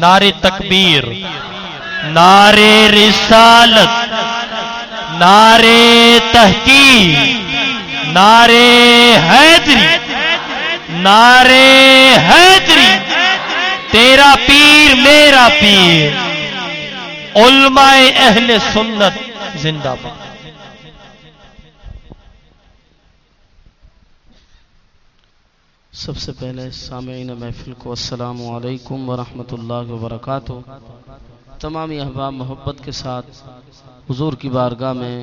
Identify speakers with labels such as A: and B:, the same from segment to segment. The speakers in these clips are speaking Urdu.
A: نعرے تکبیر، نعرے رسالت، نعرے تحقیق، نعرے حیدری، نعرے حیدری، تیرا پیر میرا پیر، علماء اہل سنت زندہ باد۔
B: سب سے پہلے سامعین محفل کو السلام علیکم ورحمۃ اللہ وبرکاتہ۔ تمامی احباب محبت کے ساتھ حضور کی بارگاہ میں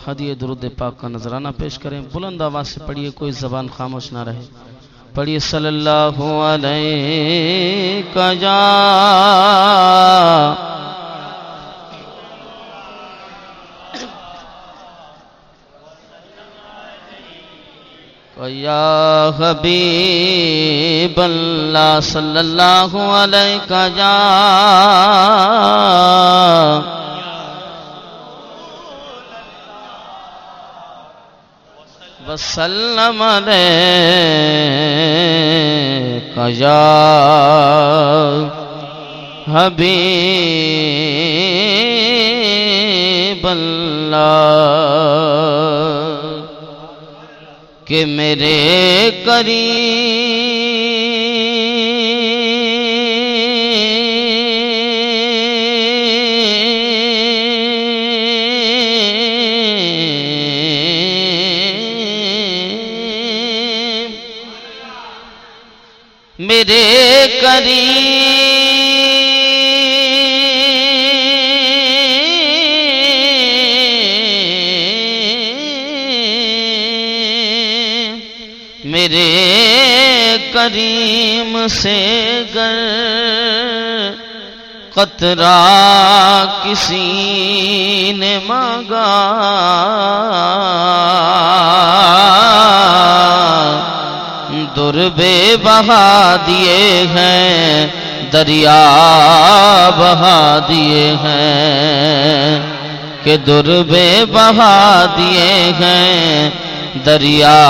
B: ہدیہ درود پاک کا نذرانہ پیش کریں۔ بلند آواز سے پڑھیے، کوئی زبان خاموش نہ رہے۔ پڑھیے صلی اللہ علیہ یا یا حبیب اللہ صلی اللہ علیہ یا وسلم علیہ یا حبیب اللہ کہ میرے کریم سے گر قطرہ کسی نے مانگا در بے بہا دیے ہیں، دریا بہا دیے ہیں کہ در بے بہا دیے ہیں، دریا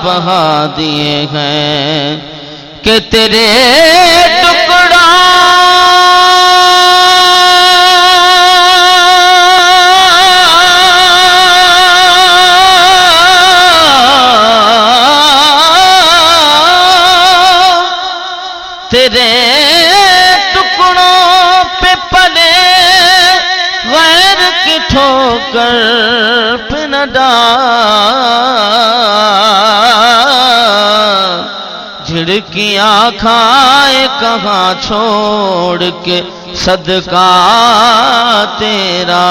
B: بہا دیے ہیں کہ تیرے ٹکڑا تیرے ٹکڑوں پہ پلے غیر کی ٹھوکر پہ نہ جھڑکیاں کھائے کہاں چھوڑ کے صدقہ تیرا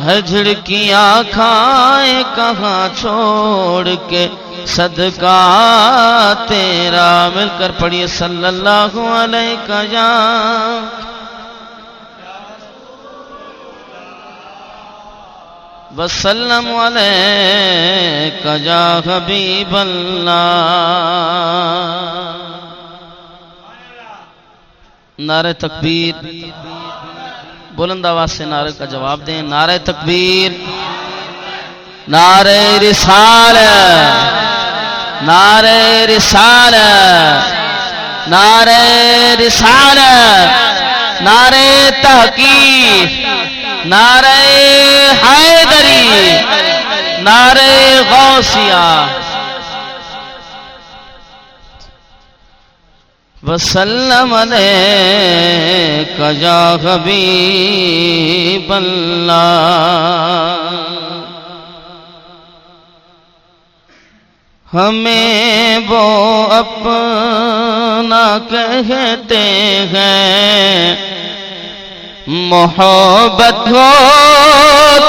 B: ہے، جھڑکیاں کھائے کہاں چھوڑ کے صدقہ تیرا۔ مل کر پڑھیے صلی اللہ علیہ یا وسلم علیہ یا حبیب اللہ۔ نعرہ تکبیر، بلند آواز سے نعرے کا جواب دیں۔ نعرہ تکبیر، نعرہ رسالت، نعرہ رسالت، نعرہ رسالت، نعرہ تحقیق، نعرہ حیدری، نعرہ غوثیہ۔ وسلم علیک یا حبیب اللہ۔ ہمیں وہ اپنا کہتے ہیں، محبت ہو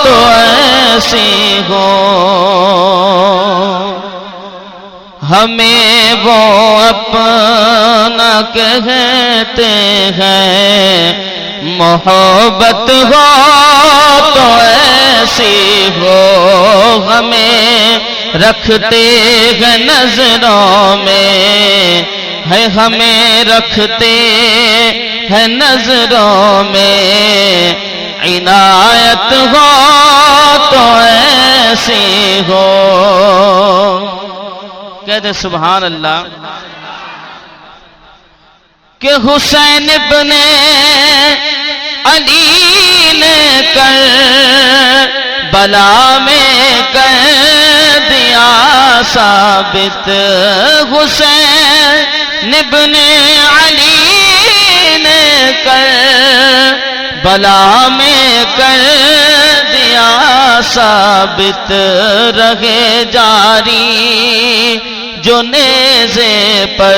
B: تو ایسی ہو، ہمیں وہ اپنا کہتے ہیں، محبت ہو تو ایسی ہو، ہمیں رکھتے ہیں نظروں میں ہے، ہمیں رکھتے ہیں نظروں میں، عنایت ہو تو ایسی ہو۔ کہہ دے سبحان اللہ۔ کہ حسین ابن علی نے کربلا میں کر دیا ثابت، حسین ابن علی نے کربلا میں کر دیا ثابت، رہے جاری جو نیزے پر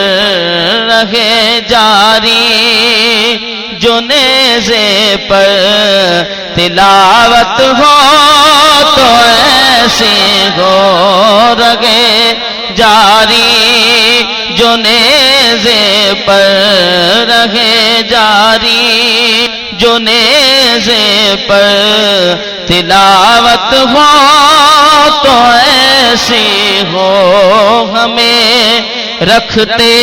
B: رہے جاری جو نیزے پر تلاوت ہو تو ایسی ہو، رہے جاری جو نیزے پر رہے جاری جو نیزے پر تلاوت ہو تو ایسی ہو، ہمیں رکھتے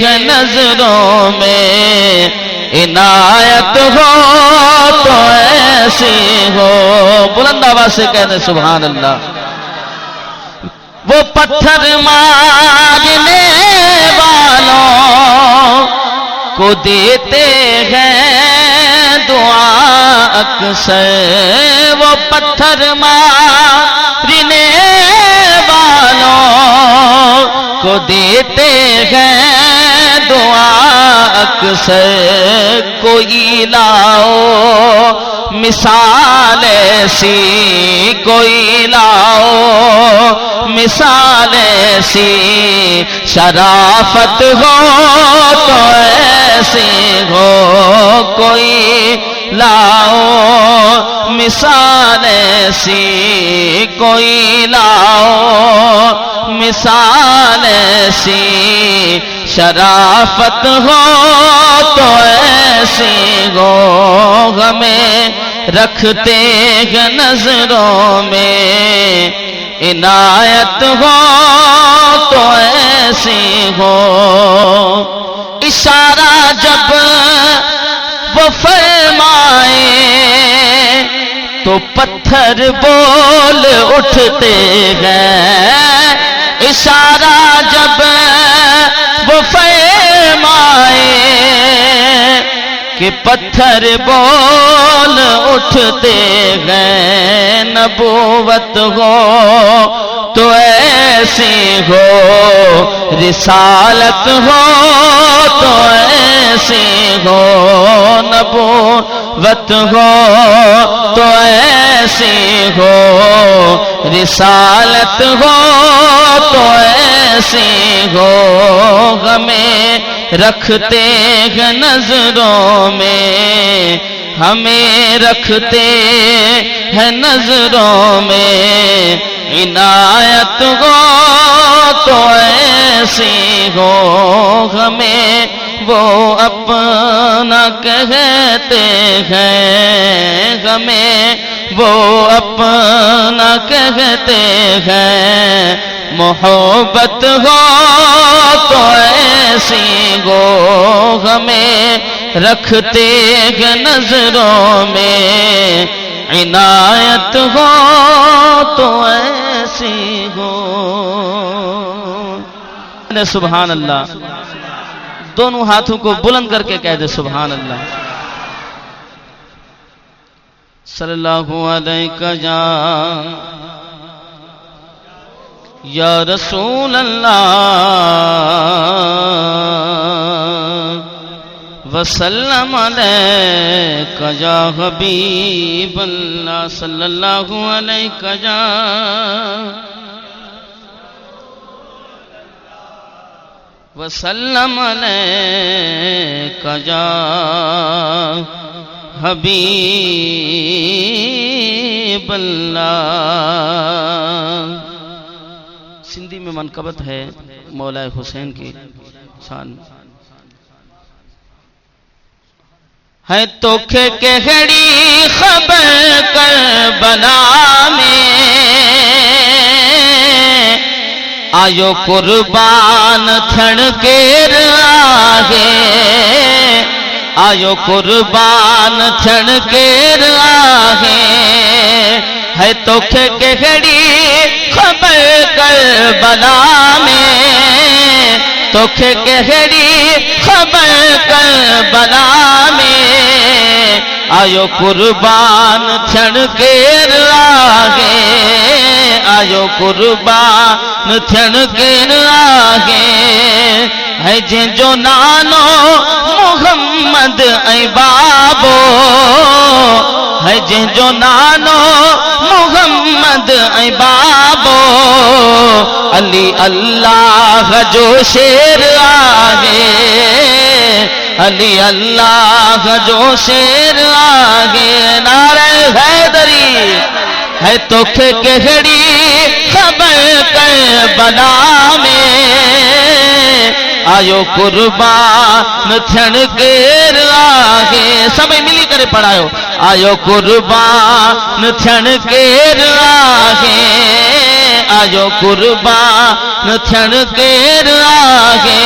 B: ہیں نظروں میں عنایت ہو تو ایسی ہو۔ بلند آواز سے کہتے سبحان اللہ۔ وہ پتھر مارنے والوں کو دیتے ہیں دعا اکثر، وہ پتھر مارنے والوں کو دیتے ہیں دعا اکثر، کوئی لاؤ مثال ایسی، کوئی لاؤ مثال ایسی، شرافت ہو تو ایسی ہو، کوئی لاؤ مثال ایسی، کوئی لاؤ مثال ایسی، شرافت ہو تو ایسی ہو، ہمیں رکھتے ہیں نظروں میں عنایت ہو تو ایسی ہو۔ اشارہ جب وہ فرمائے تو پتھر بول اٹھتے ہیں، اشارہ جب وہ فرمائے کہ پتھر بول اٹھتے ہیں، نبوت ہو تو ایسی ہو، رسالت ہو تو ایسی ہو، نبوت ہو تو ایسی ہو، رسالت ہو تو ایسی ہو، ہمیں رکھتے ہیں نظروں میں، ہمیں رکھتے ہیں نظروں میں عنایت ہو تو ایسی ہو، ہمیں وہ اپنا کہتے ہیں، ہمیں وہ اپنا کہتے ہیں، محبت ہو تو ایسی ہو، ہمیں رکھتے ہیں نظروں میں عنایت ہو تو ایسی ہو۔ سبحان اللہ، دونوں ہاتھوں کو بلند کر کے کہہ دے سبحان اللہ۔ صلی اللہ علیہ یا رسول اللہ وسلم علیکہ یا حبیب اللہ، صلی اللہ علیہ یا وسلم علیکہ یا حبیب اللہ۔ سندھی میں منقبت ہے مولا حسین کی شان ہے، تو کہڑی خبر کربلا میں آیو قربان تھن کیر آگے، آیو قربان تھن کیر آگے، ہے تو کہڑی خبر کربلا میں توکھے کہڑی خبر کربلا میں آیو قربان تھن کیر آگے آیو قربان تھن کیر آگے ہے جن جو نانو محمد اے بابو ہے جن جو نانو محمد اے بابو علی اللہ جو شیر آگے علی اللہ جو شیر آگے نعرہ حیدری ہے تو کہڑی خبر کربلا میں آیو قربان تھن کیر آگے سب ملی کرے پڑھایو آیو قربان تھن کیر آگے آیو قربان تھن کیر آگے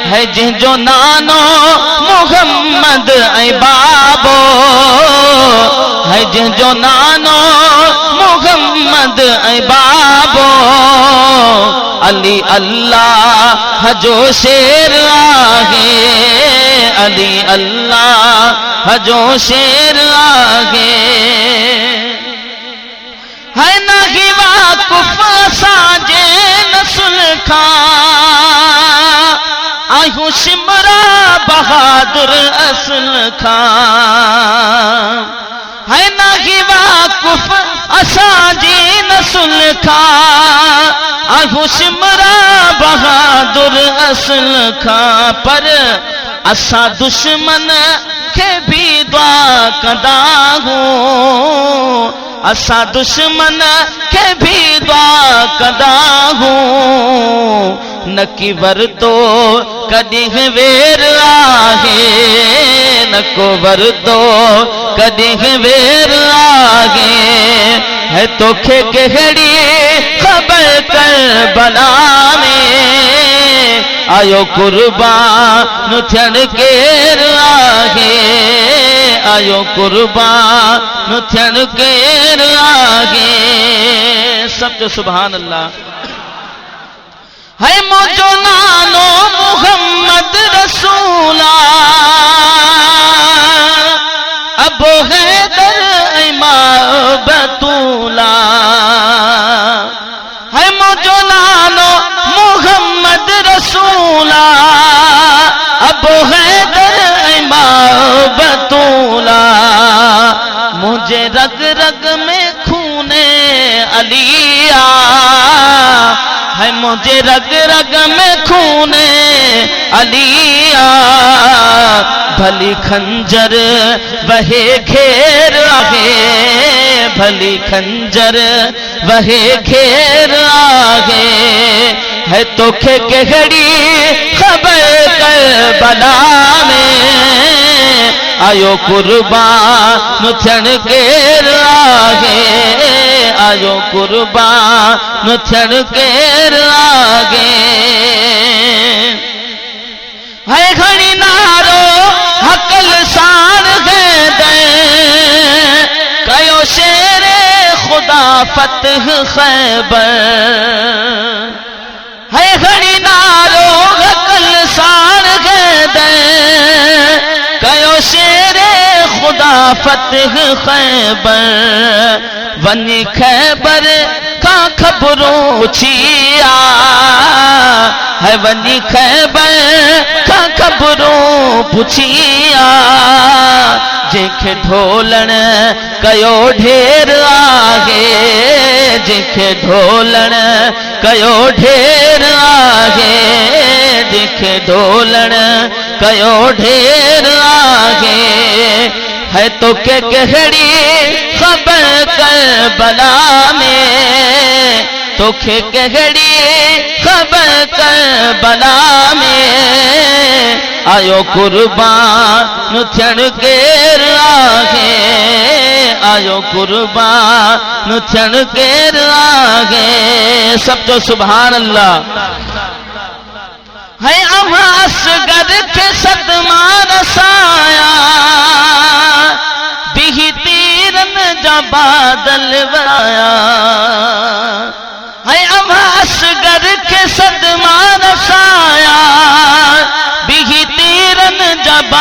B: ہے جن جو نانو محمد اے بابو ہے جن جو نانو محمد اے بابو علی اللہ جو شیر آگے علی اللہ جو شیر آگے ہے نہیں واقف ساجے نسل کھان آیو شمرا بہادر اصل کھان ہے نہیں واقف اساجی نسل کھان آیو شمرا بہادر اصل کھان پر اسا دشمن کے بھی دعا کدا ہوں اسا دشمن کے بھی دعا کدا ہوں نکی وردو کدی ویر آگے نکو وردو کدی ویر آگے ہے تو کہڑی خبر کربلا میں آیو قربان تھن کیر آگے آیو قربان تھن کیر آگے سب جو سبحان اللہ ہے مجھو نانو محمد رسولا ابو حیدر امام بطولا ہے مجھو نانو محمد رسولا ابو حیدر امام بطولا مجھے رگ رگ میں خون علی ہے مجھے رگ رگ میں خون علی بھلی کھنجر وہے گھیر آگے بھلی کھنجر وہے گھیر آگے ہے تو کہڑی خبر کربلا میں آیو قربان تھن کیر آگے آیو قربان تھن کیر آگے ہے گھڑی نارو حقل سان گئے دیں کیو شیر خدا فتح خیبر ہے گھڑی نارو حقل سان گئے دیں کیو شیر خدا فتح خیبر ونی خیبر کا خبروں چیا ہے ونی خیبر کا خبروں پوچھیا جنکھ ڈھولن کیو ڈھیر آگے جنکھ ڈھولن کیو ڈھیر آگے جنکھ ڈھولن کیو ڈھیر آگے ہے تو کہڑی خبر کربلا میں تو کہڑی خبر کربلا میں آیو قربان تھن کیر آگے آیو قربان تھن کیر آگے سب جو سبحان اللہ ہے اما اصغر کے صدمہ رسایا بھی تیرن جا بادل ورایا ہے اما اصغر کے صدمہ رسایا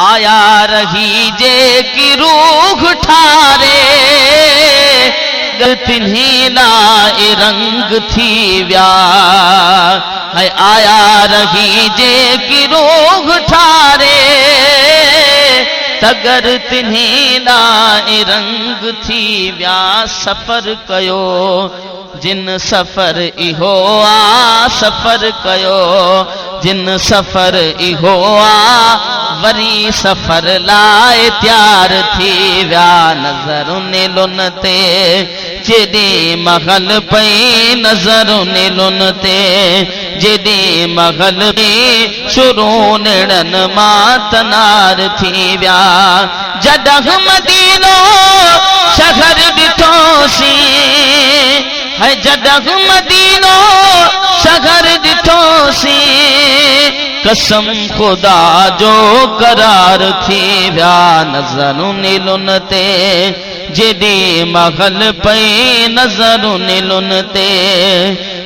B: آیا رہی جے کی روح ٹھارے تنہیں لائے رنگ تھی ویا ہے آیا رہی جے کی روح ٹھارے تگر تنہیں لائے رنگ تھی ویا سفر کیو جن سفر ایہو آ سفر کیو جن سفر ایہو آ وری سفر لائے تیار تھی ویا نظر لنتے جدی مغل پئی نظر لنتے جدی مغل پئی شروع نڑن ماتنار تھی ویا جڈہ مدینو شہر ڈٹھو سی ہے جڈہ مدینو شہر ڈٹھو سی قسم خدا جو قرار تھی ویا نظر لنتے جدی مغل پئی نظر لنتے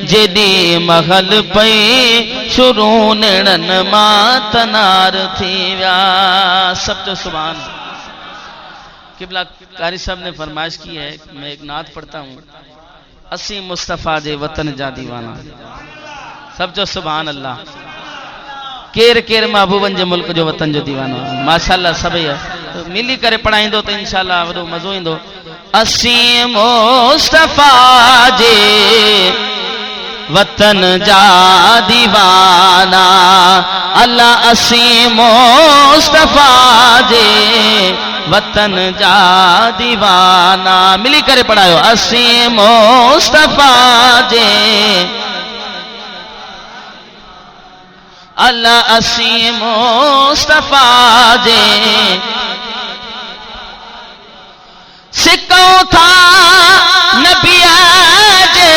B: جدی مغل پئی شروع نڑن ماتنار تھی ویا سب تو سبحان قبلہ قاری صاحب نے فرمائش کی ہے میں ایک نعت پڑھتا ہوں اسی مصطفیٰ دے وطن جا دیوانہ سب جو سبحان اللہ کیر کیر محبوبن جو ملک جو وطن جو دیوانہ ماشاءاللہ سبھی ہے ملی کرے پڑھائیں دو تو انشاءاللہ وڈو مزو ہی دو اسی مصطفیٰ جے وطن جا دیوانہ اللہ اسی مصطفیٰ جے وطن جا دیوانہ ملی کرے پڑھائیو اسی مصطفیٰ جے اللہ اسی مصطفیٰ جے سکوں تھا نبی آجے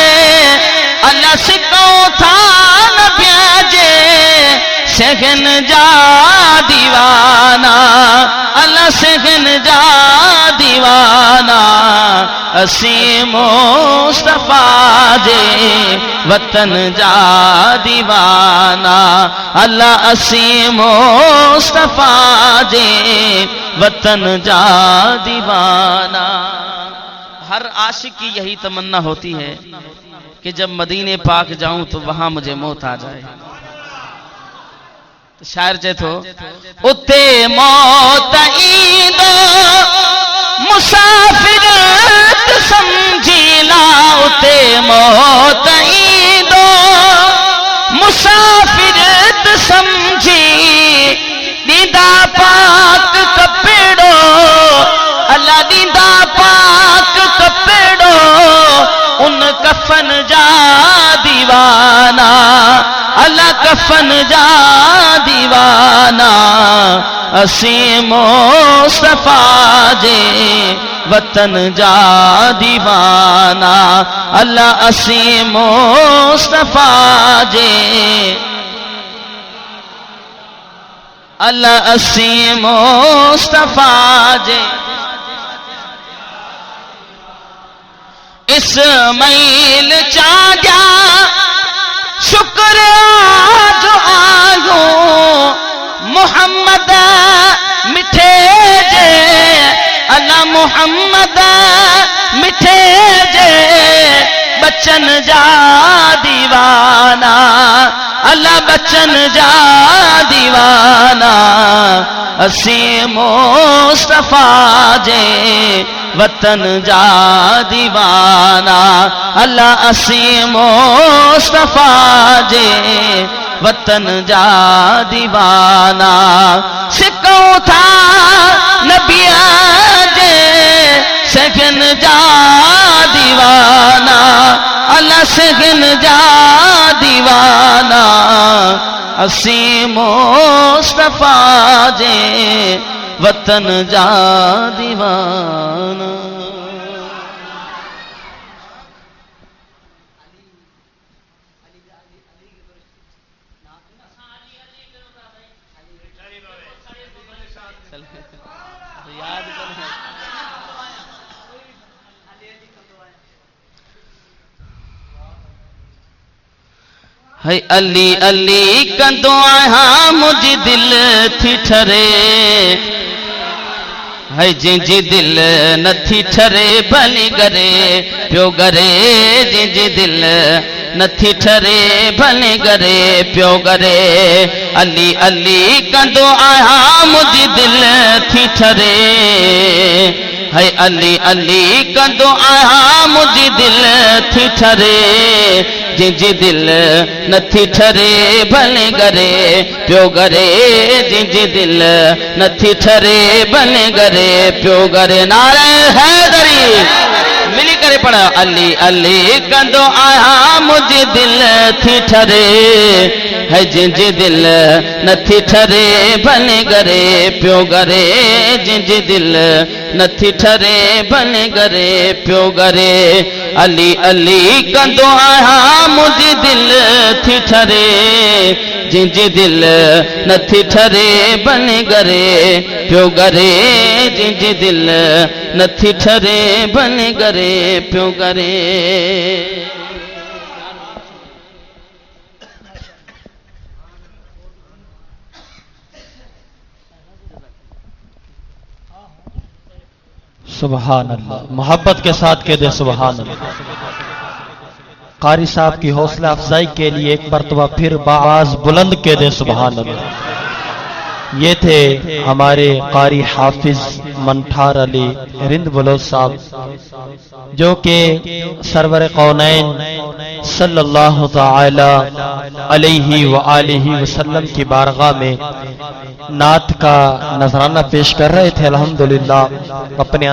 B: اللہ سکوں تھا نبی آجے سہن جا دیوانہ اللہ سہن جا دیوانہ اسی مصطفیٰ جے وطن جا دیوانہ اللہ اسی مصطفیٰ جے وطن جا دیوانہ ہر عاشق کی یہی تمنا ہوتی ہے کہ جب مدینے پاک جاؤں تو وہاں مجھے موت آ جائے تو شاعر چاہے تو اتے موت ایندو مسافرت سمجھی لا اتے موت ایندو مسافرت سمجھی دیدہ پاک کپڑو اللہ دیدہ پاک کپڑو ان کفن جا دیوانہ اللہ کفن جا دیوانہ اسی مصطفیٰ جے وطن جا دیوانہ اللہ اسی مصطفیٰ جے اللہ اسی مصطفیٰ جے اسماعیل چاہیا شکر جو آگو محمد مٹھے جے اللہ محمد مٹھے جے بچن جا دیوانہ اللہ بچن جا دیوانہ اسی مصطفیٰ جے وطن جا دیوانہ اللہ اسی مصطفیٰ جے وطن جا دیوانہ سکوں تھا نبی آجے سگن جا دیوانہ اللہ سگن جا دیوانہ اسی مصطفیٰ جے وطن جا دیوانہ ہے علی علی کندو آیا مجھ دل تھی ٹھرے ہے جنجی دل نتھی ٹھرے بھلی گرے پیو گرے جنجی دل نتھی ٹھرے بھلی گرے پیو گرے علی علی کندو آیا مجھ دل تھی ٹھرے ہے علی علی کندو آیا مجھ دل تھی ٹھرے جنجی دل نتھی ٹھرے بھلے گرے پیو گرے جنجی دل نتھی ٹھرے بھلے گرے پیو گرے نعرہ حیدری ملی کرے پڑھا علی علی کندو آیا مجھ دل تھی ٹھرے ہے جنجی دل نتھی ٹھرے بھلے گرے پیو گرے جنجی دل نتھی ٹھرے بھلے گرے پیو گرے علی علی کندو آیا مجھ دل تھی ٹھرے جنجی دل نتھی ٹھرے بھلے گرے پیو گرے جنجی دل نتھی ٹھرے بھلے گرے پیو گرے
A: سبحان اللہ محبت کے ساتھ کہہ دے سبحان اللہ قاری صاحب کی حوصلہ افزائی کے لیے ایک مرتبہ پھر بآواز بلند کہہ دے سبحان اللہ یہ تھے ہمارے قاری حافظ منٹھار علی رند بلوچ صاحب جو کہ سرور کونین صلی اللہ تعالی علیہ وآلہ وسلم کی بارگاہ میں نعت کا نذرانہ پیش کر رہے تھے الحمدللہ اپنے